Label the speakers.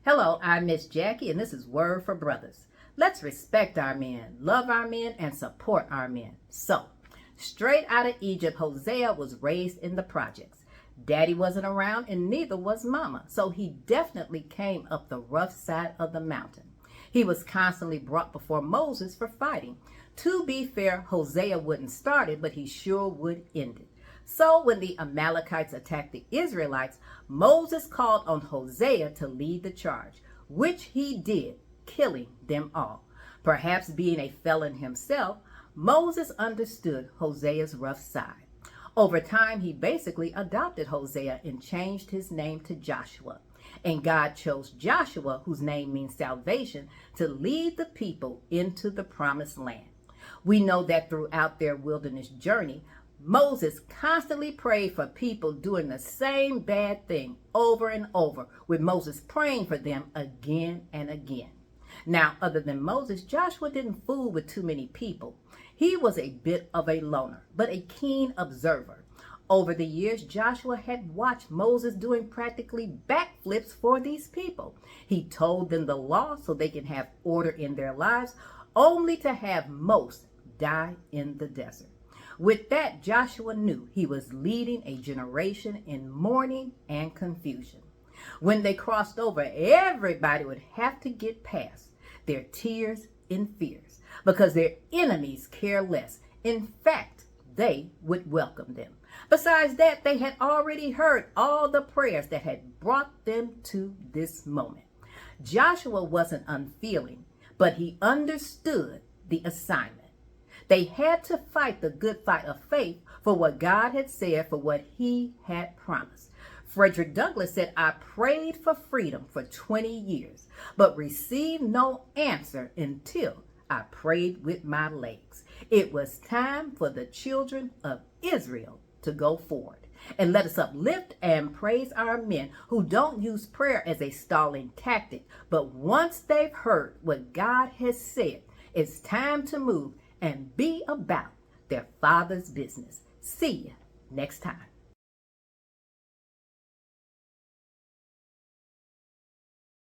Speaker 1: Hello, I'm Miss Jackie, and this is Word for Brothers. Let's respect our men, love our men, and support our men. So, straight out of Egypt, Hosea was raised in the projects. Daddy wasn't around, and neither was Mama, so he definitely came up the rough side of the mountain. He was constantly brought before Moses for fighting. To be fair, Hosea wouldn't start it, but he sure would end it. So when the Amalekites attacked the Israelites, Moses called on Hosea to lead the charge, which he did, killing them all. Perhaps being a felon himself, Moses understood Hosea's rough side. Over time, he basically adopted Hosea and changed his name to Joshua. And God chose Joshua, whose name means salvation, to lead the people into the promised land. We know that throughout their wilderness journey, Moses constantly prayed for people doing the same bad thing over and over, with Moses praying for them again and again. Now, other than Moses, Joshua didn't fool with too many people. He was a bit of a loner, but a keen observer. Over the years, Joshua had watched Moses doing practically backflips for these people. He told them the law so they can have order in their lives, only to have most die in the desert. With that, Joshua knew he was leading a generation in mourning and confusion. When they crossed over, everybody would have to get past their tears and fears because their enemies care less. In fact, they would welcome them. Besides that, they had already heard all the prayers that had brought them to this moment. Joshua wasn't unfeeling, but he understood the assignment. They had to fight the good fight of faith for what God had said, for what he had promised. Frederick Douglass said, "I prayed for freedom for 20 years, but received no answer until I prayed with my legs." It was time for the children of Israel to go forward. And let us uplift and praise our men who don't use prayer as a stalling tactic, but once they've heard what God has said, it's time to move and be about their Father's business. See you next time.